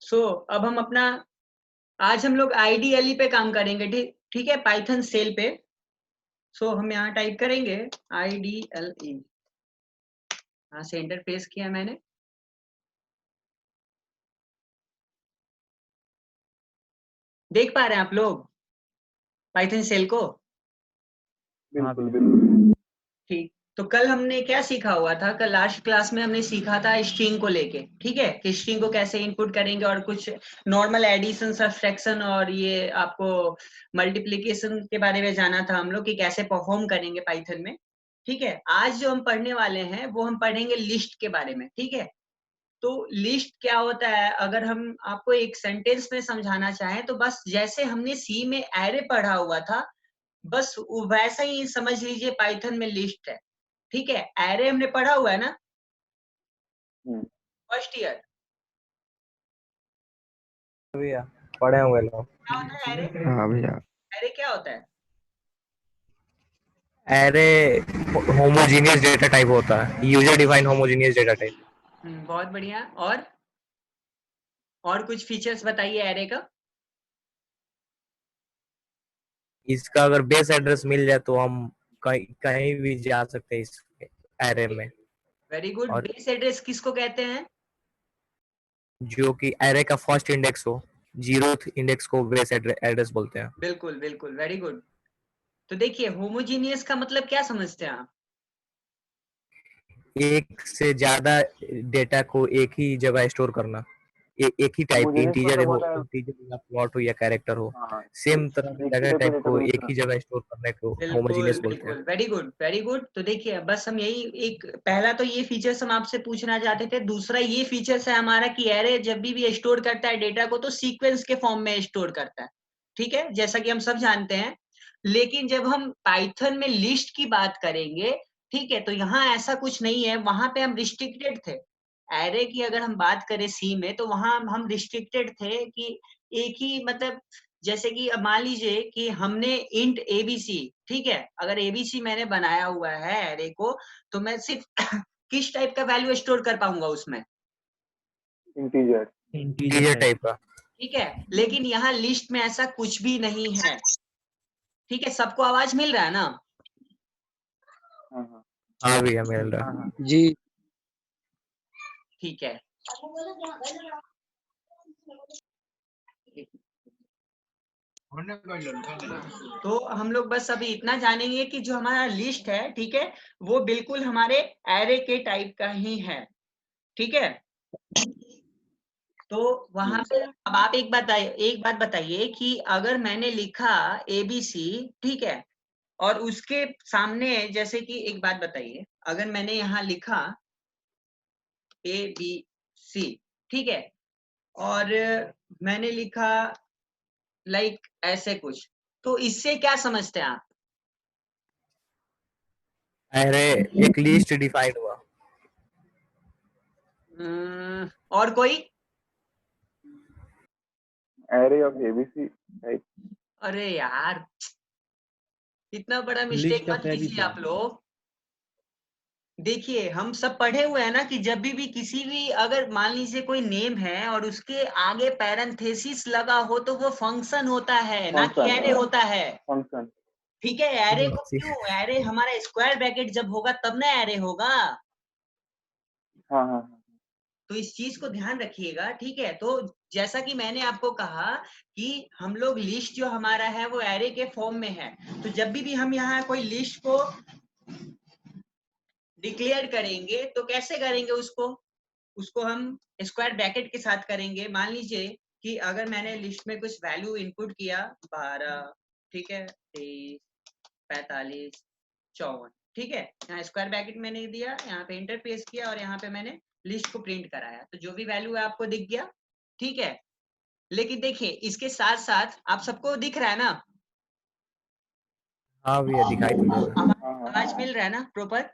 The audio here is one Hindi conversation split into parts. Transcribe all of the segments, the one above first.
अब हम अपना आज हम लोग IDLE पे काम करेंगे, ठीक है, पाइथन सेल पे। हम यहाँ टाइप करेंगे IDLE, यहाँ से एंटर प्रेस किया मैंने। देख पा रहे हैं आप लोग पाइथन सेल को? बिल्कुल बिल्कुल। ठीक, तो कल हमने क्या सीखा हुआ था? कल लास्ट क्लास में हमने सीखा था स्ट्रिंग को लेके, ठीक है, कि स्ट्रिंग को कैसे इनपुट करेंगे और कुछ नॉर्मल एडिशन, सब्सट्रैक्शन और ये आपको मल्टीप्लिकेशन के बारे में जाना था हम लोग कि कैसे परफॉर्म करेंगे पाइथन में, ठीक है। आज जो हम पढ़ने वाले हैं वो हम पढ़ेंगे लिस्ट के बारे में, ठीक है। तो लिस्ट क्या होता है, अगर हम आपको एक सेंटेंस में समझाना चाहें तो बस जैसे हमने सी में एरे पढ़ा हुआ था, बस वैसा ही समझ लीजिए पाइथन में लिस्ट है, ठीक है। एरे हमने पढ़ा हुआ है ना फर्स्ट ईयर? भैया पढ़े हुए लोग। क्या होता है एरे? हाँ भैया। एरे क्या होता है? एरे होमोजीनियस डेटा टाइप होता है, user defined homogeneous data type. बहुत बढ़िया। और कुछ फीचर्स बताइए एरे का। इसका अगर बेस एड्रेस मिल जाए तो हम कहीं कहीं भी जा सकते हैं इस एरे में। Very good. और बेस एड्रेस किसको कहते हैं? जो कि एरे का फर्स्ट इंडेक्स हो, 0th इंडेक्स को बेस एड्रेस बोलते हैं। बिल्कुल बिल्कुल, वेरी गुड। तो देखिए होमोजीनियस का मतलब क्या समझते हैं आप? एक से ज्यादा डेटा को एक ही जगह स्टोर करना, एक ही टाइप की, होमोजेनियस इंटीजर मतलब हो, होता है। इंटीजर या फ्लोट हो या कैरेक्टर हो, हाँ, सेम तरह के एक ही डाटा टाइप का टाइप डेटा को को यूज एक ही करना। जगह स्टोर करने को बिल्कुल होमोजीनियस बोलते हैं। बिल्कुल, very good very good very good. तो देखिए बस हम यही एक पहला तो ये फीचर्स हम आपसे पूछना चाहते थे। दूसरा ये फीचर्स है हमारा कि एरे जब भी स्टोर करता है डेटा को तो सीक्वेंस के फॉर्म में स्टोर करता है, ठीक है, जैसा कि हम सब जानते हैं। लेकिन जब हम पाइथन में लिस्ट की बात करेंगे, ठीक है, तो यहाँ ऐसा कुछ नहीं है, वहां पे हम रिस्ट्रिक्टेड थे। एरे की अगर हम बात करें सी में तो वहां हम रिस्ट्रिक्टेड थे कि एक ही मतलब जैसे कि अब मान लीजिए कि हमने इंट एबीसी, ठीक है, अगर एबीसी मैंने बनाया हुआ है एरे को तो मैं सिर्फ किस टाइप का वैल्यू स्टोर कर पाऊंगा उसमें? इंटीजर। इंटीजर टाइप का। ठीक है, लेकिन यहाँ लिस्ट में ऐसा कुछ भी नहीं है, ठीक है। सबको आवाज मिल रहा है ना? हाँ हाँ हाँ भैया मिल रहा है। जी। ठीक है, तो हम लोग बस अभी इतना जानेंगे कि जो हमारा लिस्ट है, ठीक है, वो बिल्कुल हमारे एरे के टाइप का ही है, ठीक है। तो वहां पे अब आप एक बात बताइए कि अगर मैंने लिखा एबीसी, ठीक है, और उसके सामने जैसे कि एक बात बताइए, अगर मैंने यहाँ लिखा ABC, ठीक है, और मैंने लिखा लाइक ऐसे कुछ, तो इससे क्या समझते हैं आप? एरे एक लिस्ट डिफाइंड हुआ। और कोई? Array of ABC type. अरे यार, इतना बड़ा मिस्टेक लिस्ट मत ऑफ एबीसी। कीजिए आप लोग। देखिए हम सब पढ़े हुए हैं ना कि जब भी किसी भी अगर मान लीजिए कोई नेम है और उसके आगे पैरेंथेसिस लगा हो तो वो फंक्शन होता है, ना कि फंक्शन एरे होता है, फंक्शन। ठीक है। एरे को क्यों, एरे हमारा स्क्वायर ब्रैकेट जब होगा तब ना एरे होगा। हाँ हाँ हाँ। तो इस चीज को ध्यान रखिएगा, ठीक है। तो जैसा कि मैंने आपको कहा कि हम लोग लिस्ट जो हमारा है वो एरे के फॉर्म में है, तो जब भी हम यहाँ कोई लिस्ट को डिक्लेयर करेंगे तो कैसे करेंगे उसको हम स्क्वायर ब्रैकेट के साथ करेंगे। मान लीजिए कि अगर मैंने लिस्ट में कुछ वैल्यू इनपुट किया 12, ठीक है, 23, 45, 54, ठीक है, यहाँ स्क्वायर ब्रैकेट मैंने दिया, यहाँ पे इंटर प्रेस किया और यहाँ पे मैंने लिस्ट को प्रिंट कराया, तो जो भी वैल्यू है आपको दिख गया, ठीक है। लेकिन देखिए इसके साथ साथ आप सबको दिख रहा है ना? हाँ भैया दिखाई तो दे रहा है। आवाज मिल रहा है ना प्रॉपर?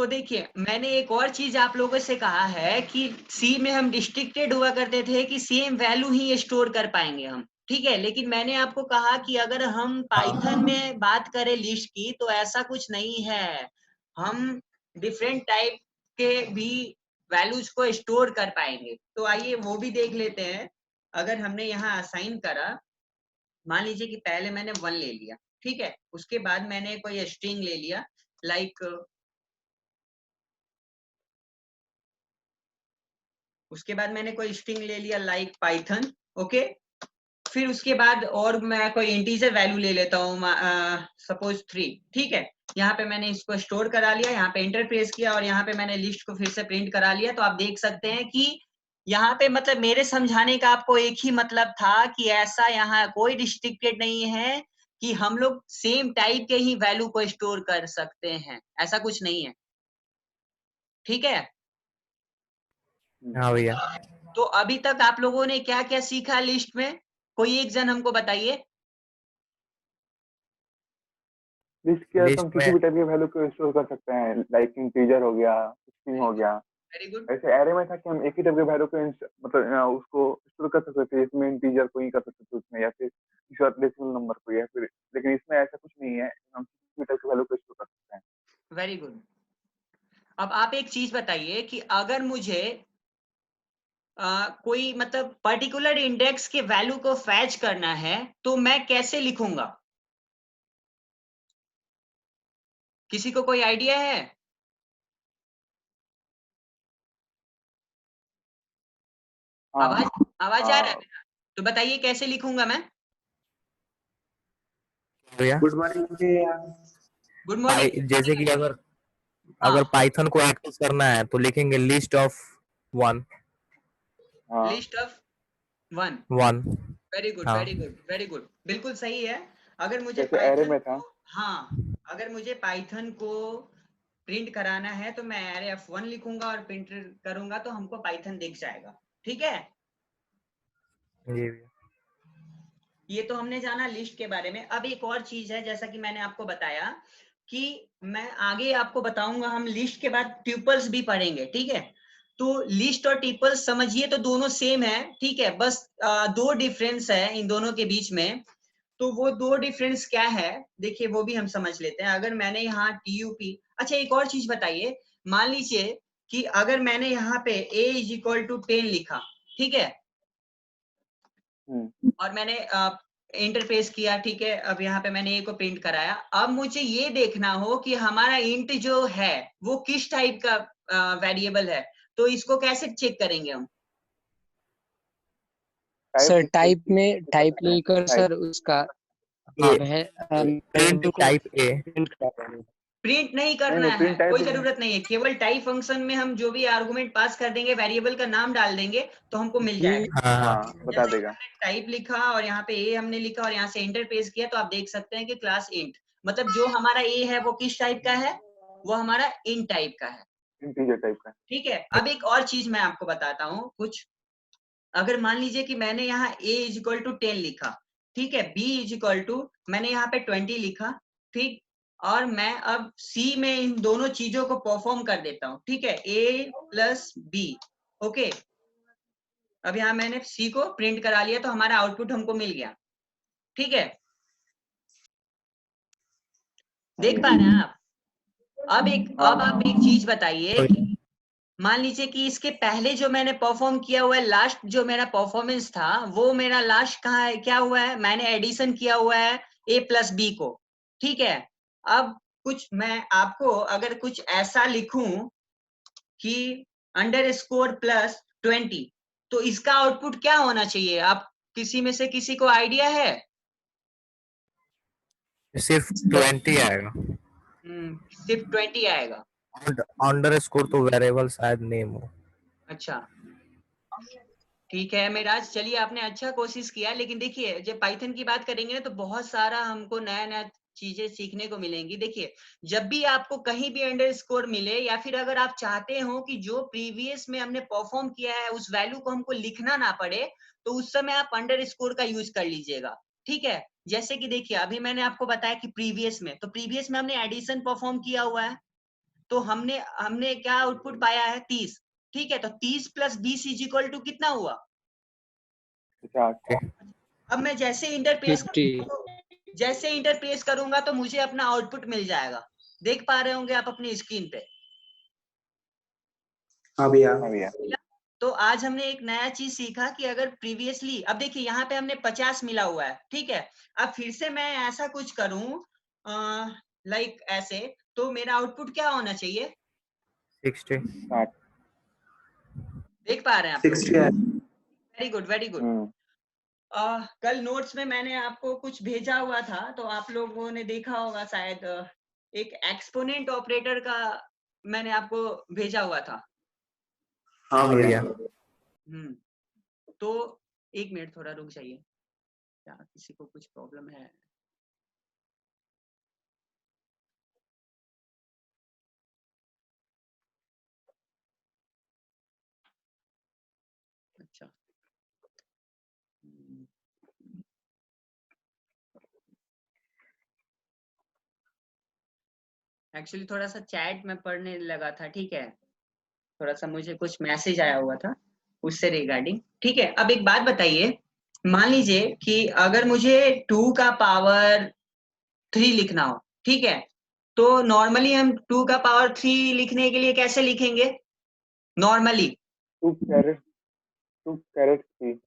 देखिए मैंने एक और चीज आप लोगों से कहा है कि सी में हम रिस्ट्रिक्टेड हुआ करते थे कि सेम वैल्यू ही स्टोर कर पाएंगे हम, ठीक है। लेकिन मैंने आपको कहा कि अगर हम पाइथन में बात करें लिस्ट की तो ऐसा कुछ नहीं है, हम डिफरेंट टाइप के भी वैल्यूज को स्टोर कर पाएंगे। तो आइए वो भी देख लेते हैं। अगर हमने यहाँ असाइन करा, मान लीजिए कि पहले मैंने 1 ले लिया, ठीक है, उसके बाद मैंने कोई स्ट्रिंग ले लिया लाइक उसके बाद मैंने कोई स्ट्रिंग ले लिया लाइक पाइथन, ओके। फिर उसके बाद और मैं कोई इंटीजर वैल्यू ले लेता हूँ, सपोज 3, ठीक है। यहाँ पे मैंने इसको स्टोर करा लिया, यहाँ पे एंटर प्रेस किया और यहाँ पे मैंने लिस्ट को फिर से प्रिंट करा लिया। तो आप देख सकते हैं कि यहाँ पे मतलब मेरे समझाने का आपको एक ही मतलब था कि ऐसा यहाँ कोई रिस्ट्रिक्टेड नहीं है कि हम लोग सेम टाइप के ही वैल्यू को स्टोर कर सकते हैं, ऐसा कुछ नहीं है, ठीक है। हाँ भैया। तो अभी तक आप लोगों ने क्या क्या सीखा लिस्ट में, कोई एक जन हमको बताइए। लिस्ट किया तो लिस्ट हम किसी में भी टाइप के वैल्यू को स्टोर कर सकते हैं, लाइक इंटीजर हो गया, स्ट्रिंग हो गया। Very good. ऐसे एरे में था कि हम एक ही टाइप के वैल्यू को मतलब उसको स्टोर कर सकते थे, इसमें इंटीजर को ही कर सकते थे उसमें, या फिर किसी और डेसिमल नंबर को, या फिर, लेकिन इसमें ऐसा कुछ नहीं है, हम किसी भी टाइप के वैल्यू को स्टोर कर सकते हैं। Very good. अब आप एक चीज बताइए कि अगर मुझे कोई मतलब पर्टिकुलर इंडेक्स के वैल्यू को फैच करना है तो मैं कैसे लिखूंगा, किसी को कोई आइडिया है? हाँ आवाज आवाज आ रहा है हाँ। मेरा? तो बताइए कैसे लिखूंगा मैं। भैया गुड मॉर्निंग भैया। Good morning. जैसे कि अगर हाँ, पाइथन को एक्सेस करना है तो लिखेंगे लिस्ट ऑफ 1 हाँ लिस्ट ऑफ 1। 1। वेरी गुड, हाँ वेरी गुड, वेरी गुड, बिल्कुल सही है। अगर मुझे जैसे एरे पाइथन में था। को, हाँ, अगर मुझे पाइथन को प्रिंट कराना है तो मैं एरे ऑफ 1 लिखूंगा और प्रिंट करूंगा तो हमको पाइथन दिख जाएगा, ठीक है। जी भैया। ये तो हमने जाना लिस्ट के बारे में। अब एक और चीज है, जैसा कि मैंने आपको बताया कि मैं आगे आपको बताऊंगा, हम लिस्ट के बाद ट्यूपल्स भी पढ़ेंगे, ठीक है। तो लिस्ट और ट्यूपल्स समझिए तो दोनों सेम है, ठीक है, बस दो डिफरेंस है इन दोनों के बीच में। तो वो दो डिफरेंस क्या है, देखिए वो भी हम समझ लेते हैं। अगर मैंने यहाँ TUP, अच्छा एक और चीज बताइए, मान लीजिए कि अगर मैंने यहाँ पे a = 10 लिखा, ठीक है, और मैंने इंटरफेस किया, ठीक है, अब यहाँ पे मैंने a को प्रिंट कराया। अब मुझे ये देखना हो कि हमारा इंट जो है वो किस टाइप का वेरिएबल है, तो इसको कैसे चेक करेंगे हम? सर टाइप लिखते में टाइप लेकर टाइप। सर उसका ये वैल्यू प्रिंट को टाइप ए। प्रिंट करा देंगे। प्रिंट नहीं नहीं करना नहीं, है, प्रिंट टाइप। कोई जरूरत नहीं है, केवल टाइप फंक्शन में हम जो भी आर्गुमेंट पास कर देंगे, वेरिएबल का नाम डाल देंगे तो हमको मिल जी जाएगा। हाँ हाँ हाँ बता जैसे कि देगा। हमने टाइप लिखा और यहाँ पे a हमने लिखा और यहाँ से एंटर पेस्ट किया, तो आप देख सकते हैं कि क्लास इंट, मतलब जो हमारा a है वो किस टाइप का है, वो हमारा इंट टाइप का है, इंटीजर टाइप का। ठीक है। अब एक और चीज मैं आपको बताता हूँ कुछ। अगर मान लीजिए कि मैंने यहाँ a = 10 लिखा, ठीक है, b मैंने यहाँ पे 20 लिखा, ठीक, और मैं अब c में इन दोनों चीजों को परफॉर्म कर देता हूँ, ठीक है, a + b, ओके। अब यहाँ मैंने c को प्रिंट करा लिया तो हमारा आउटपुट हमको मिल गया, ठीक है, देख पा रहे हैं आप? अब आप एक चीज बताइए कि मान लीजिए कि इसके पहले जो मैंने परफॉर्म किया हुआ है, लास्ट जो मेरा परफॉर्मेंस था, वो मेरा लास्ट कहाँ है, क्या हुआ है, मैंने एडिशन किया हुआ है a + b को, ठीक है। अब कुछ मैं आपको अगर कुछ ऐसा लिखूं कि _+20, तो इसका आउटपुट क्या होना चाहिए? आप किसी में से किसी को आइडिया है? सिर्फ 20 आएगा। सिर्फ 20 आएगा। अंडरस्कोर तो वेरिएबल शायद नेम हो। अच्छा, ठीक है मेराज, चलिए आपने अच्छा कोशिश किया, लेकिन देखिए जब पाइथन की बात करेंगे ना तो बहुत सारा हमको नया नया चीजें सीखने को मिलेंगी। देखिए जब भी आपको कहीं भी अंडरस्कोर मिले, या फिर अगर आप चाहते हो कि जो प्रीवियस में हमने परफॉर्म किया है उस वैल्यू को हमको लिखना ना पड़े, तो उस समय आप अंडरस्कोर का यूज कर लीजिएगा, ठीक है। जैसे कि देखिए अभी मैंने आपको बताया कि प्रीवियस में, तो प्रीवियस में हमने एडिशन परफॉर्म किया हुआ है, तो हमने हमने क्या आउटपुट पाया है, 30, ठीक है। तो 30 + 20 = कितना हुआ? 50। अब मैं जैसे इंटरप्रेस 50। जैसे इंटरप्रेस करूंगा तो मुझे अपना आउटपुट मिल जाएगा, देख पा रहे होंगे आप अपनी स्क्रीन पे। हाँ भैया। हाँ भैया। तो आज हमने एक नया चीज सीखा कि अगर प्रीवियसली, अब देखिए यहाँ पे हमने 50 मिला हुआ है, ठीक है। अब फिर से मैं ऐसा कुछ करूं लाइक ऐसे, तो मेरा आउटपुट क्या होना चाहिए? 60। 60। देख पा रहे हैं आप लोग? 60 है। Very good, very good. कल नोट्स में मैंने आपको कुछ भेजा हुआ था, तो आप लोगों ने देखा होगा शायद, एक एक्सपोनेंट ऑपरेटर का मैंने आपको भेजा हुआ था। हाँ भैया। तो एक मिनट थोड़ा रुक जाइए, क्या किसी को कुछ प्रॉब्लम है? अच्छा, एक्चुअली थोड़ा सा चैट में पढ़ने लगा था, ठीक है। थोड़ा सा मुझे कुछ मैसेज आया हुआ था उससे रिगार्डिंग, ठीक है। अब एक बात बताइए, मान लीजिए कि अगर मुझे 2 का पावर 3 लिखना हो, ठीक है, तो नॉर्मली हम 2 का पावर 3 लिखने के लिए कैसे लिखेंगे नॉर्मली? 2 कैरेट 3।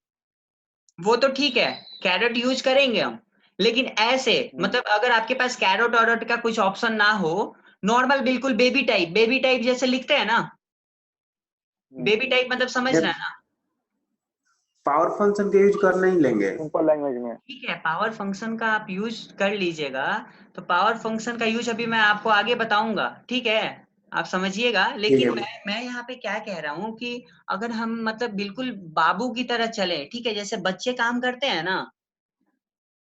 वो तो ठीक है, कैरेट यूज करेंगे हम, लेकिन ऐसे मतलब अगर आपके पास कैरेट और का कुछ ऑप्शन ना हो, नॉर्मल बिल्कुल बेबी टाइप जैसे लिखते हैं ना, बेबी टाइप मतलब समझ रहे हैं ना? पावर फंक्शन का यूज कर नहीं लेंगे। सिंपल लैंग्वेज में। ठीक है, पावर फंक्शन का आप यूज कर लीजिएगा। तो पावर फंक्शन का यूज अभी मैं आपको आगे बताऊंगा, ठीक है, आप समझिएगा। लेकिन मैं यहाँ पे क्या कह रहा हूँ कि अगर हम मतलब बिल्कुल बाबू की तरह चले, ठीक है, जैसे बच्चे काम करते हैं ना,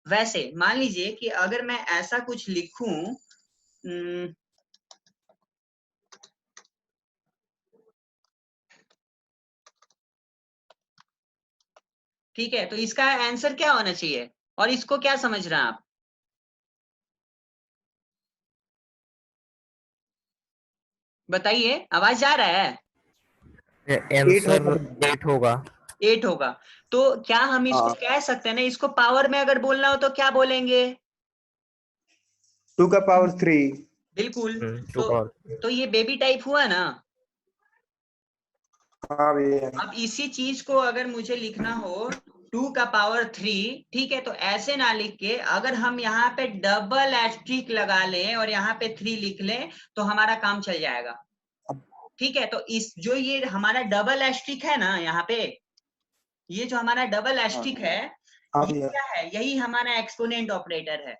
वैसे मान लीजिए कि अगर मैं ऐसा कुछ लिखूं, ठीक है, तो इसका आंसर क्या होना चाहिए और इसको क्या समझ रहे हैं आप? बताइए, आवाज जा रहा है? आंसर 8 होगा। 8 होगा। तो क्या हम इसको कह सकते हैं ना, इसको पावर में अगर बोलना हो तो क्या बोलेंगे? 2 का पावर 3। बिल्कुल। 2 और तो ये बेबी टाइप हुआ ना। हाँ भैया। अब इसी चीज को अगर मुझे लिखना हो 2 का पावर 3, ठीक है, तो ऐसे ना लिख के अगर हम यहाँ पे डबल एस्ट्रिक लगा लें और यहाँ पे 3 लिख लें तो हमारा काम चल जाएगा, ठीक है। तो इस जो ये हमारा डबल एस्ट्रिक है ना, यहाँ पे ये जो हमारा डबल एस्ट्रिक है, ये क्या है? यही हमारा एक्सपोनेंट ऑपरेटर है,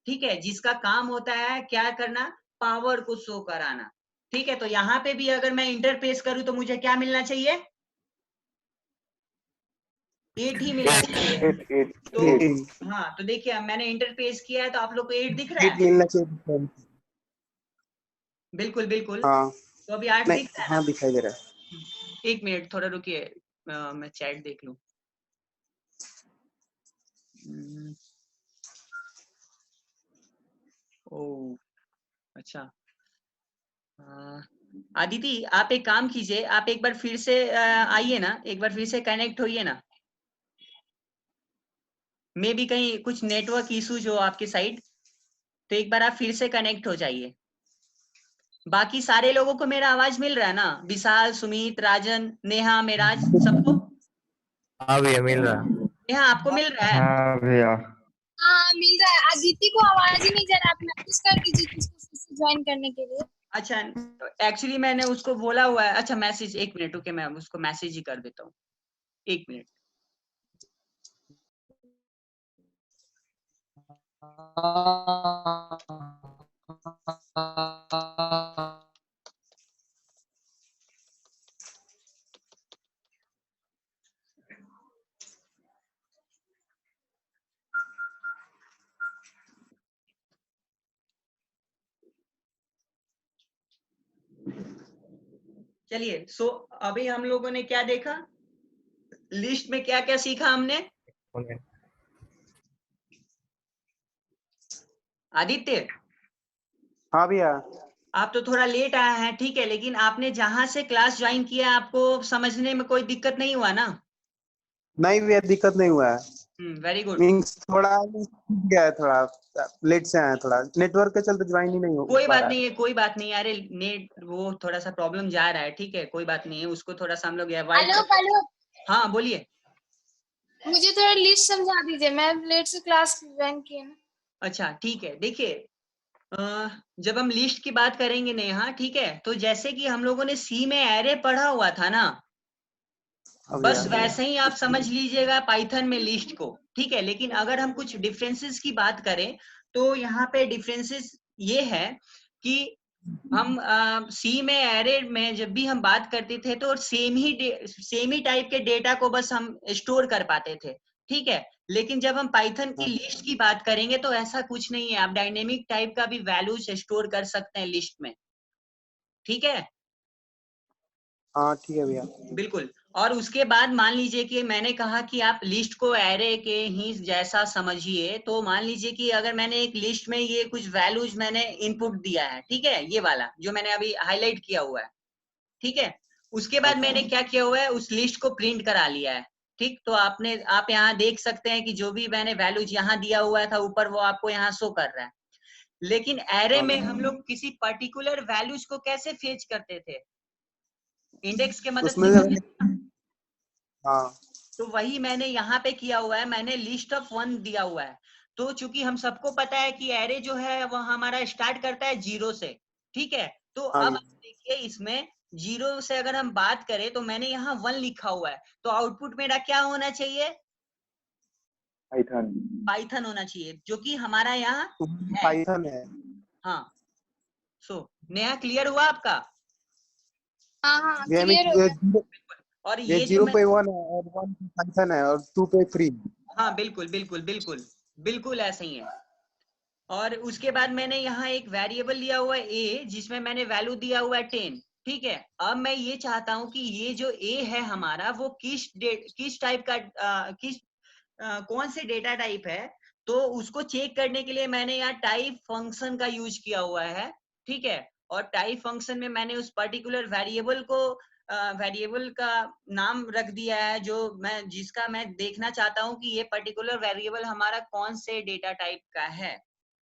ठीक है, जिसका काम होता है क्या करना? पावर को शो कराना, ठीक है। तो यहाँ पे भी अगर मैं इंटरफेस करूं तो मुझे क्या मिलना चाहिए? 8 ही मिलना चाहिए। 8 तो हाँ, तो देखिए मैंने इंटरफेस किया है तो आप लोग को 8 दिख रहा है? मिलना चाहिए। बिल्कुल बिल्कुल। हाँ। तो अभी 8 दिख रहा है ना? हाँ दिखाई दे रहा है। एक मिनट थोड़ा रुकिए, मैं चैट देख लूं। ओ अच्छा, आदिति आप एक काम कीजिए, आप एक बार फिर से आइए ना, एक बार फिर से कनेक्ट होइए ना। मे भी कहीं कुछ नेटवर्क इश्यूज हो आपके साइड, तो एक बार आप फिर से कनेक्ट हो जाइए। बाकी सारे लोगों को मेरा आवाज मिल रहा है ना? विशाल, सुमित, राजन, नेहा, मेराज, सबको? हाँ भैया मिल रहा है। नेहा आपको मिल रहा है? हाँ भैया। हाँ मिल रहा है। आदिति को आवाज ही नहीं जा रहा, आप मैसेज कर दीजिए किसको फिर से ज्वाइन करने के लिए। अच्छा, एक्चुअली मैंने उसको बोला हुआ है। अच्छा मैसेज, एक मिनट रुके, मैं उसको मैसेज ही कर देता हूँ, एक मिनट। चलिए, सो अभी हम लोगों ने क्या देखा, लिस्ट में क्या क्या सीखा हमने? आदित्य, हाँ भैया। आप तो थोड़ा लेट आए हैं, ठीक है, लेकिन आपने जहां से क्लास ज्वाइन किया आपको समझने में कोई दिक्कत नहीं हुआ ना? नहीं भैया दिक्कत नहीं हुआ है। Very good. मीन्स थोड़ा गया है, थोड़ा लेट से आया, थोड़ा नेटवर्क के चलते ज्वाइन ही नहीं हो कोई पा बात रहा नहीं है, कोई बात नहीं है। अरे नेट वो थोड़ा सा प्रॉब्लम जा रहा है, ठीक है, कोई बात नहीं है, उसको थोड़ा सा हम लोग अवॉइड हेलो हेलो, हाँ बोलिए। मुझे थोड़ा लिस्ट समझा दीजिए, मैं लेट से क्लास ज्वाइन की है ना। अच्छा ठीक है, देखिए जब हम लिस्ट की बात करेंगे नेहा, ठीक है, तो जैसे कि हम लोगों ने सी में एरे पढ़ा हुआ था ना, अब बस यार। वैसे ही आप समझ लीजिएगा पाइथन में लिस्ट को, ठीक है। लेकिन अगर हम कुछ डिफरेंसेस की बात करें तो यहाँ पे डिफरेंसेस ये है कि हम सी में एरे में जब भी हम बात करते थे तो सेम ही टाइप के डेटा को बस हम स्टोर कर पाते थे, ठीक है। लेकिन जब हम पाइथन की लिस्ट की बात करेंगे तो ऐसा कुछ नहीं है, आप डायनेमिक टाइप का भी वैल्यूज स्टोर कर सकते हैं लिस्ट में, ठीक है। हाँ ठीक है भैया। बिल्कुल। और उसके बाद मान लीजिए कि मैंने कहा कि आप लिस्ट को एरे के ही जैसा समझिए, तो मान लीजिए कि अगर मैंने एक लिस्ट में ये कुछ वैल्यूज मैंने इनपुट दिया है, ठीक है, ये वाला जो मैंने अभी हाईलाइट किया हुआ है, ठीक है। उसके बाद मैंने क्या किया हुआ है, उस लिस्ट को प्रिंट करा लिया है, ठीक। तो आप यहाँ देख सकते हैं कि जो भी मैंने वैल्यूज यहाँ दिया हुआ था ऊपर, वो आपको यहाँ शो कर रहा है। लेकिन एरे में हम लोग किसी पर्टिकुलर वैल्यूज को कैसे फेच करते थे, इंडेक्स के मदद उसमें से से करते थे। हाँ तो वही मैंने यहाँ पे किया हुआ है, मैंने लिस्ट ऑफ 1 दिया हुआ है। तो चूंकि हम सबको पता है कि एरे जो है वो हमारा स्टार्ट करता है 0 से, ठीक है। तो हाँ अब जी। आप देखिए इसमें 0 से अगर हम बात करें तो मैंने यहाँ 1 लिखा हुआ है, तो आउटपुट मेरा क्या होना चाहिए, पाइथन। पाइथन होना चाहिए, जो कि हमारा यहाँ है। पाइथन है। हाँ, सो नेहा क्लियर हुआ आपका। हाँ हाँ, ये क्लियर हो गया। और ये ये जो 0 मैं पे 1 है और 1 पे पाइथन है और 2 पे 3। हाँ बिल्कुल बिल्कुल बिल्कुल बिल्कुल ऐसे ही है। और उसके बाद मैंने यहाँ एक वेरिएबल लिया हुआ है a, जिसमें मैंने वैल्यू दिया हुआ है 10, ठीक है। अब मैं ये चाहता हूँ कि ये जो a है हमारा, वो किस टाइप का कौन से डेटा टाइप है, तो उसको चेक करने के लिए मैंने यहाँ टाइप फंक्शन का यूज किया हुआ है, ठीक है। और टाइप फंक्शन में मैंने उस पर्टिकुलर वेरिएबल का नाम रख दिया है, जिसका मैं देखना चाहता हूँ कि ये पर्टिकुलर वेरिएबल हमारा कौन से डेटा टाइप का है,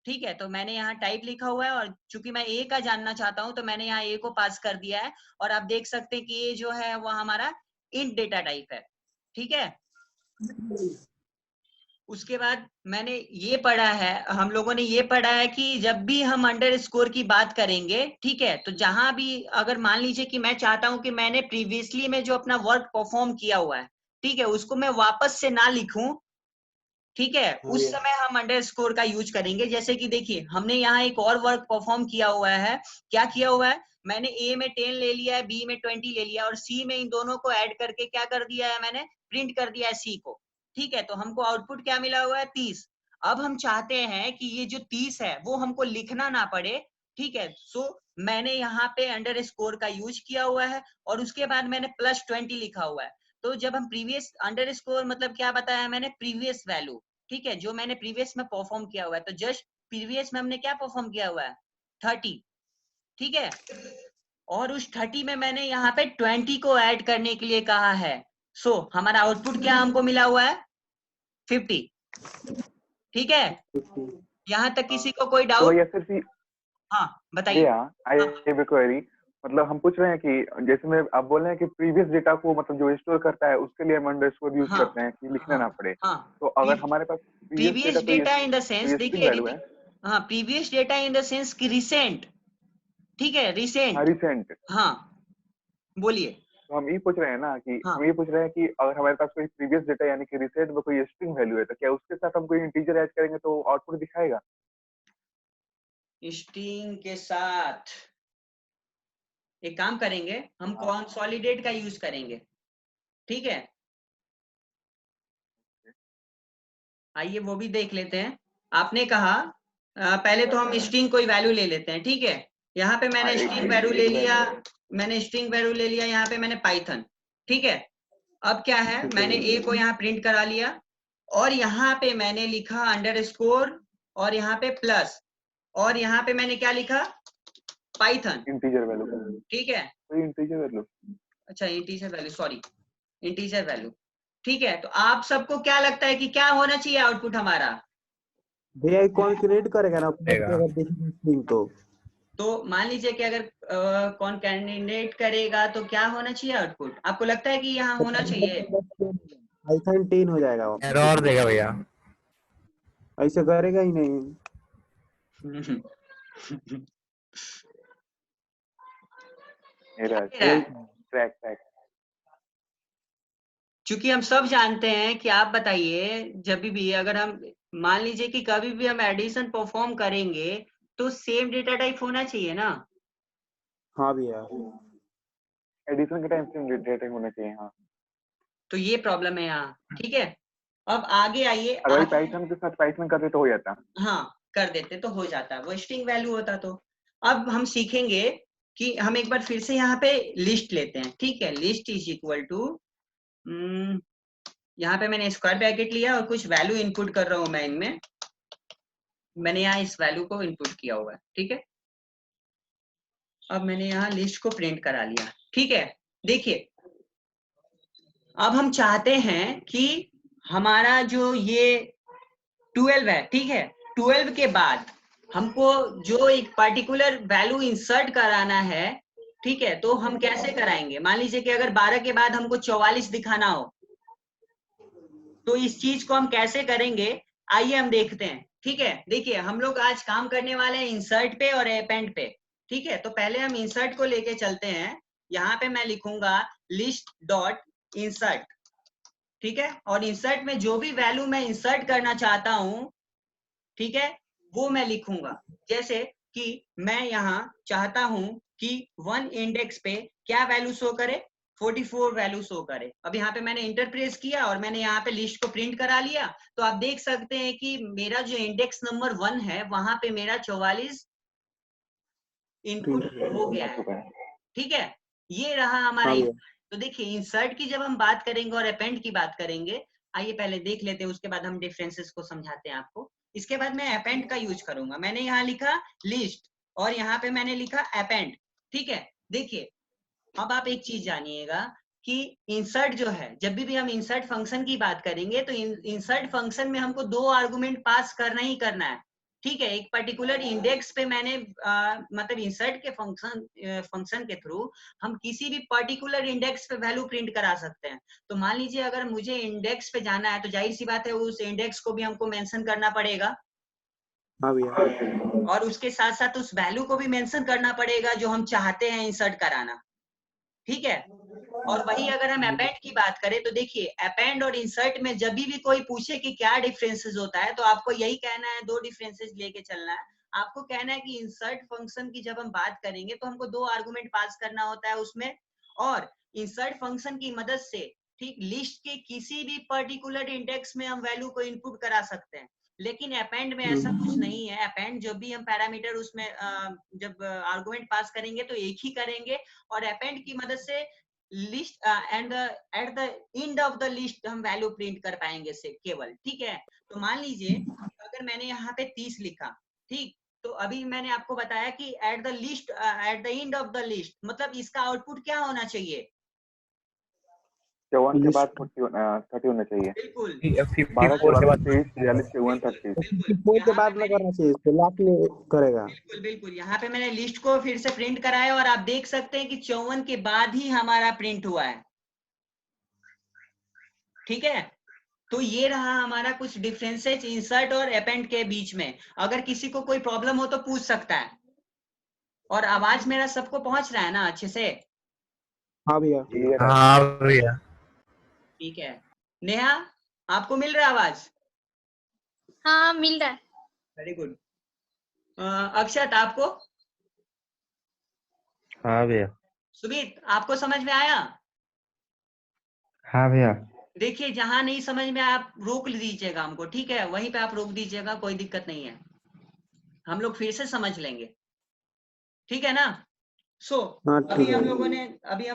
ठीक है। तो मैंने यहाँ टाइप लिखा हुआ है, और चूंकि मैं ए का जानना चाहता हूँ तो मैंने यहाँ ए को पास कर दिया है। और आप देख सकते हैं कि ये जो है वो हमारा इंट डेटा टाइप है, ठीक है। उसके बाद मैंने ये पढ़ा है, हम लोगों ने ये पढ़ा है कि जब भी हम अंडर स्कोर की बात करेंगे, ठीक है, तो जहां भी अगर मान लीजिए कि मैं चाहता हूं कि मैंने प्रीवियसली में जो अपना वर्क परफॉर्म किया हुआ है, ठीक है, उसको मैं वापस से ना लिखूं, ठीक है, उस समय हम अंडर स्कोर का यूज करेंगे। जैसे कि देखिए हमने यहाँ एक और वर्क परफॉर्म किया हुआ है, क्या किया हुआ है, मैंने ए में 10 ले लिया है, बी में 20 ले लिया, और सी में इन दोनों को ऐड करके क्या कर दिया है, मैंने प्रिंट कर दिया है सी को, ठीक है। तो हमको आउटपुट क्या मिला हुआ है, 30। अब हम चाहते हैं कि ये जो 30 है वो हमको लिखना ना पड़े, ठीक है। सो मैंने यहाँ पे अंडर स्कोर का यूज किया हुआ है, और उसके बाद मैंने +20 लिखा हुआ है। तो जब हम प्रीवियस अंडर स्कोर मतलब क्या बताया मैंने, प्रीवियस वैल्यू, ठीक है, जो मैंने प्रीवियस में परफॉर्म किया हुआ है। तो जस्ट प्रीवियस में हमने क्या परफॉर्म किया हुआ है, 30, ठीक है। और उस 30 में मैंने यहाँ पे 20 को ऐड करने के लिए कहा है। सो हमारा आउटपुट क्या हमको मिला हुआ है, 50, ठीक है। यहाँ तक किसी को कोई तो डाउट। भैया सिर्फ हाँ बताइए। I have a query. मतलब हम पूछ रहे हैं कि जैसे में आप बोल रहे हैं कि प्रीवियस डेटा को मतलब जो स्टोर करता है उसके लिए हम अंडरस्कोर यूज हाँ करते हैं कि लिखना ना पड़े। हाँ, तो अगर हमारे पास previous data in the sense, string देखिए वैल्यू है। हाँ, previous data in the sense कि रिसेंट, ठीक है, हाँ रिसेंट। रिसेंट। हाँ बोलिए। तो हम ये पूछ रहे हैं ना कि हाँ, हम ये पूछ रहे हैं कि अगर हमारे पास कोई प्रीवियस डेटा यानी कि रिसेंट में कोई स्ट्रिंग वैल्यू है तो क्या उसके साथ हम कोई इंटीजर ऐड करेंगे तो आउटपुट दिखाएगा? स्ट्रिंग के साथ एक काम करेंगे, हम कंसोलिडेट का यूज करेंगे, ठीक है। आइए वो भी देख लेते हैं। आपने कहा पहले तो हम स्ट्रिंग कोई वैल्यू ले लेते हैं, ठीक है। यहाँ पे मैंने स्ट्रिंग वैल्यू ले लिया, यहाँ पे मैंने पाइथन, ठीक है। अब क्या है, मैंने ए को यहाँ प्रिंट करा लिया, और यहाँ पे मैंने लिखा अंडरस्कोर, और यहाँ पे प्लस, और यहाँ पे मैंने क्या लिखा, पाइथन, इंटीजर वैल्यू। ठीक है। कोई इंटीजर वैल्यू। अच्छा integer value, sorry, integer value, ठीक है, तो आप सबको क्या लगता है कि क्या होना चाहिए आउटपुट हमारा? भैया कौन क्रिएट करेगा ना करेगा। अगर देखेंगे स्क्रीन तो मान लीजिए कि अगर कौन कैंडिडेट करेगा तो क्या होना चाहिए आउटपुट? आपको लगता है कि यहाँ होना चाहिए? आइकन 10 हो जाएगा वो। एरर देगा भैया। ऐसे करेगा ही नहीं। एरर क्या है? ट्रैक ट्रैक क्योंकि हम सब जानते हैं कि आप बताइए, जब भी अगर हम मान लीजिए कि कभी भी हम एडिशन परफॉर्म करेंगे तो सेम डेटा टाइप होना चाहिए ना। हाँ भैया एडिशन के टाइम से डेटा होना चाहिए। हाँ, तो ये प्रॉब्लम है यहाँ, ठीक है। अब आगे आइए, अगर वही पाइथन के साथ पाइथन करते तो हो जाता। हाँ कर देते तो हो जाता, वो स्ट्रिंग वैल्यू होता। तो अब हम सीखेंगे कि हम एक बार फिर से यहाँ पे लिस्ट लेते हैं, ठीक है। लिस्ट इज इक्वल टू, यहाँ पे मैंने स्क्वायर ब्रैकेट लिया और कुछ वैल्यू इनपुट कर रहा हूँ मैं इनमें। मैंने यहाँ इस वैल्यू को इनपुट किया हुआ है, ठीक है। अब मैंने यहाँ लिस्ट को प्रिंट करा लिया, ठीक है। देखिए अब हम चाहते हैं कि हमारा जो ये 12 है, ठीक है, 12 के बाद हमको जो एक पर्टिकुलर वैल्यू इंसर्ट कराना है, ठीक है, तो हम कैसे कराएंगे? मान लीजिए कि अगर 12 के बाद हमको 44 दिखाना हो, तो इस चीज को हम कैसे करेंगे, आइए हम देखते हैं, ठीक है। देखिए हम लोग आज काम करने वाले हैं इंसर्ट पे और अपेंड पे, ठीक है। तो पहले हम इंसर्ट को लेके चलते हैं। यहाँ पे मैं लिखूंगा लिस्ट डॉट इंसर्ट, ठीक है। और इंसर्ट में जो भी वैल्यू मैं इंसर्ट करना चाहता हूं, ठीक है, वो मैं लिखूंगा। जैसे कि मैं यहाँ चाहता हूं कि 1 इंडेक्स पे क्या वैल्यू शो करे, 44 वैल्यू शो करे। अब यहाँ पे मैंने इंटर प्रेस किया और मैंने यहाँ पे लिस्ट को प्रिंट करा लिया। तो आप देख सकते हैं कि मेरा जो इंडेक्स नंबर 1 है वहां पे मेरा 44 इनपुट हो गया है, ठीक है। ये रहा हमारा। तो देखिए इंसर्ट की जब हम बात करेंगे और अपेंड की बात करेंगे, आइए पहले देख लेते हैं, उसके बाद हम डिफरेंसेस को समझाते हैं आपको। इसके बाद मैं अपेंड का यूज करूंगा। मैंने यहाँ लिखा लिस्ट और यहाँ पे मैंने लिखा अपेंड, ठीक है। देखिए अब आप एक चीज जानिएगा कि इंसर्ट जो है, जब भी हम इंसर्ट फंक्शन की बात करेंगे तो इंसर्ट फंक्शन में हमको 2 आर्गुमेंट पास करना ही करना है, ठीक है। एक पर्टिकुलर इंडेक्स पे मैंने मतलब इंसर्ट के फंक्शन के थ्रू हम किसी भी पर्टिकुलर इंडेक्स पे वैल्यू प्रिंट करा सकते हैं। तो मान लीजिए अगर मुझे इंडेक्स पे जाना है तो जाहिर सी बात है उस इंडेक्स को भी हमको मेंशन करना पड़ेगा। हाँ भैया और उसके साथ साथ उस वैल्यू को भी मेंशन करना पड़ेगा जो हम चाहते हैं इंसर्ट कराना, ठीक है। और वही अगर हम अपेंड की बात करें तो देखिए अपेंड और इंसर्ट में जब भी कोई पूछे कि क्या डिफरेंसेस होता है तो आपको यही कहना है, 2 डिफरेंसेस लेके चलना है। आपको कहना है कि इंसर्ट फंक्शन की जब हम बात करेंगे तो हमको 2 आर्गुमेंट पास करना होता है उसमें, और इंसर्ट फंक्शन की मदद से ठीक लिस्ट के किसी भी पर्टिकुलर इंडेक्स में हम वैल्यू को इनपुट करा सकते हैं। लेकिन अपेंड में ऐसा कुछ नहीं है। अपेंड जब भी हम पैरामीटर उसमें जब आर्गुमेंट पास करेंगे तो एक ही करेंगे, और अपेंड की मदद से list and at the end of the list हम वैल्यू प्रिंट कर पाएंगे से केवल, ठीक है। तो मान लीजिए अगर मैंने यहाँ पे 30 लिखा, ठीक, तो अभी मैंने आपको बताया कि at the list at the end of the list मतलब इसका आउटपुट क्या होना चाहिए? 54 के बाद 30 होना चाहिए। बिल्कुल 12 के बाद 23, 46 के 31, 30। 4 के बाद में करना चाहिए, इसको लास्ट में करेगा। बिल्कुल बिल्कुल। यहाँ पे मैंने लिस्ट को फिर से प्रिंट कराया और आप देख सकते हैं कि 54 के बाद ही हमारा प्रिंट हुआ है, ठीक है। तो ये रहा हमारा कुछ डिफरेंसेस इंसर्ट और अपेंड के बीच में। अगर किसी को कोई प्रॉब्लम हो तो पूछ सकता है। और आवाज मेरा सबको पहुंच रहा है ना अच्छे से? हाँ भैया हाँ भैया। ठीक है। नेहा आपको मिल रहा है आवाज? हाँ मिल रहा है। Very good. अक्षत आपको? हाँ भैया। सुमित आपको समझ में आया? हाँ भैया। देखिए जहां नहीं समझ में आप रोक दीजिएगा हमको, ठीक है, वहीं पे आप रोक दीजिएगा, कोई दिक्कत नहीं है, हम लोग फिर से समझ लेंगे, ठीक है ना। हाँ, अभी ठीक है। हम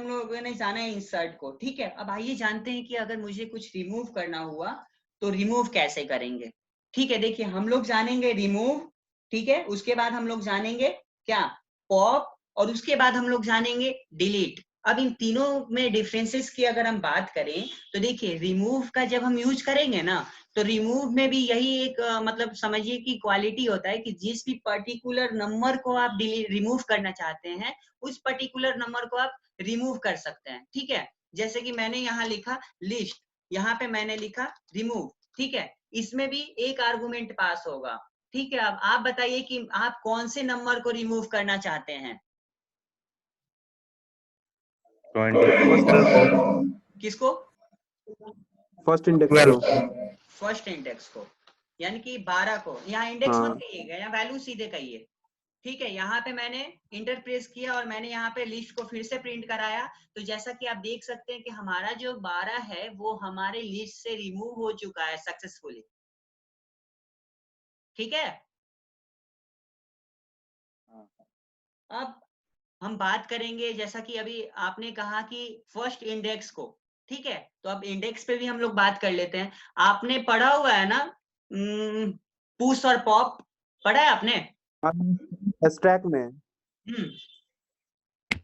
लोगों ने जाना है इंसर्ट को, ठीक है। अब आइए जानते हैं कि अगर मुझे कुछ रिमूव करना हुआ तो रिमूव कैसे करेंगे, ठीक है। देखिए हम लोग जानेंगे रिमूव, ठीक है, उसके बाद हम लोग जानेंगे क्या, पॉप, और उसके बाद हम लोग जानेंगे डिलीट। अब इन तीनों में डिफरेंसेस की अगर हम बात करें तो देखिए रिमूव का जब हम यूज करेंगे ना तो रिमूव में भी यही एक मतलब समझिए कि क्वालिटी होता है कि जिस भी पर्टिकुलर नंबर को आप रिमूव करना चाहते हैं उस पर्टिकुलर नंबर को आप रिमूव कर सकते हैं। ठीक है, जैसे कि मैंने यहाँ लिखा लिस्ट, यहाँ पे मैंने लिखा रिमूव। ठीक है, इसमें भी एक आर्गुमेंट पास होगा। ठीक है, अब आप बताइए कि आप कौन से नंबर को रिमूव करना चाहते हैं? 12 किसको? फर्स्ट इंडेक्स को। फर्स्ट इंडेक्स को, यानी कि 12 को। यहाँ इंडेक्स हाँ। मत कहिएगा, यहाँ वैल्यू सीधे कहिए। ठीक है, यहाँ पे मैंने इंटर प्रेस किया और मैंने यहाँ पे लिस्ट को फिर से प्रिंट कराया। तो जैसा कि आप देख सकते हैं कि हमारा जो 12 है वो हमारे लिस्ट से रिमूव हो चुका है सक्सेसफुली। ठीक है, अब हम बात करेंगे जैसा कि अभी आपने कहा कि फर्स्ट इंडेक्स को। ठीक है, तो अब इंडेक्स पे भी हम लोग बात कर लेते हैं। आपने पढ़ा हुआ है ना पुश और पॉप, पढ़ा है आपने? स्टैक में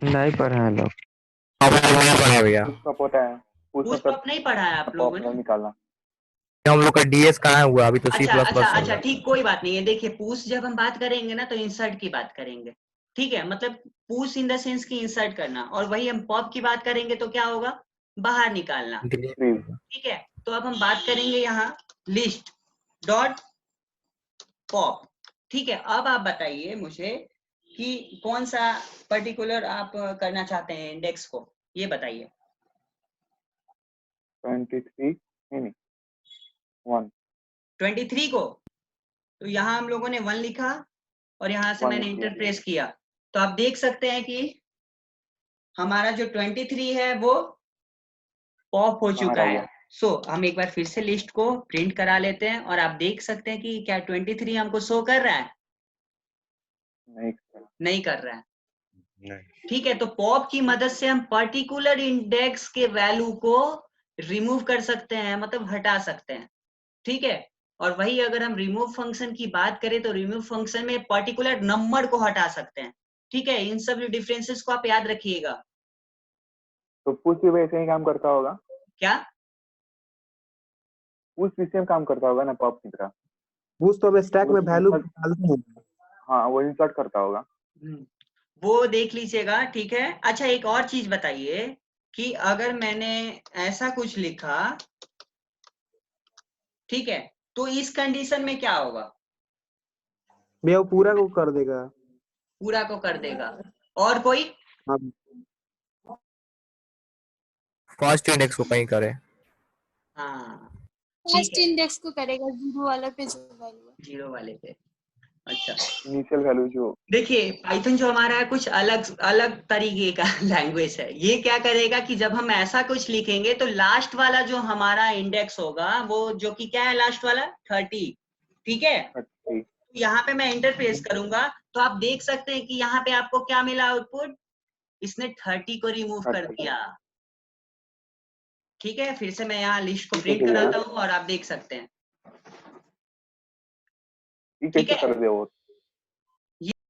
नहीं पढ़े हैं लोग। नहीं पढ़े भैया, उसका पता है, पुश पॉप नहीं पढ़ा है आप लोगों ने? निकालना। हम लोग का डीएस कहाँ हुआ, अभी तो C++ अच्छा अच्छा चल अच्छा रहा है। ठीक, कोई बात नहीं है। देखिए पुश जब हम बात करेंगे ना तो इंसर्ट की बात करेंगे। ठीक है, मतलब पुश इन द सेंस की इंसर्ट करना, और वही हम पॉप की बात करेंगे तो क्या होगा? बाहर निकालना। ठीक है, तो अब हम बात करेंगे यहाँ लिस्ट डॉट पॉप। ठीक है, अब आप बताइए मुझे कि कौन सा पर्टिकुलर आप करना चाहते हैं इंडेक्स को, ये बताइए। 23 नहीं 1 23 को, तो यहाँ हम लोगों ने 1 लिखा और यहाँ से 1 मैंने लिख दिया। इंटर प्रेस किया। तो आप देख सकते हैं कि हमारा जो 23 है वो पॉप हो चुका बाहर आ है। गया। सो हम एक बार फिर से लिस्ट को प्रिंट करा लेते हैं और आप देख सकते हैं कि क्या 23 हमको शो कर रहा है? नहीं कर रहा है। नहीं। ठीक है, तो पॉप की मदद से हम पर्टिकुलर इंडेक्स के वैल्यू को रिमूव कर सकते हैं, मतलब हटा सकते हैं। ठीक है, और वही अगर हम रिमूव फंक्शन की बात करें तो रिमूव फंक्शन में पर्टिकुलर नंबर को हटा सकते हैं। ठीक है, इन सब डिफरेंसेस को आप याद रखिएगा। तो पुश भी वैसे ही काम करता होगा? क्या? पुश भी सेम काम करता होगा ना पॉप की तरह? पुश तो अब स्टैक में वैल्यू insert- डालते हैं। हाँ, वो इंसर्ट करता होगा। वो देख लीजिएगा। ठीक है, अच्छा एक और चीज बताइए कि अगर मैंने ऐसा कुछ लिखा, ठीक है, तो इस कंडीशन में क्या होगा? भैया वो पूरा को कर देगा। पूरा को कर देगा। और कोई? हाँ। फर्स्ट इंडेक्स को कहीं करे। हाँ फर्स्ट है, इंडेक्स को करेगा, जीरो वाला पे जो वैल्यू है। जीरो वाले पे। अच्छा इनिशियल वैल्यू जो देखिए, पाइथन जो हमारा है कुछ अलग अलग तरीके का लैंग्वेज है। ये क्या करेगा कि जब हम ऐसा कुछ लिखेंगे तो लास्ट वाला जो हमारा इंडेक्स होगा वो, जो कि क्या है लास्ट वाला, 30। ठीक है, 30 यहाँ पे मैं इंटर प्रेस करूंगा तो आप देख सकते हैं कि यहाँ पे आपको क्या मिला आउटपुट, इसने 30 को रिमूव कर 30 दिया। ठीक है, फिर से मैं यहाँ लिस्ट को ठीक प्रिंट है, कराता हूँ और आप देख सकते हैं। ये ठीक कैसे है, कर दे वो?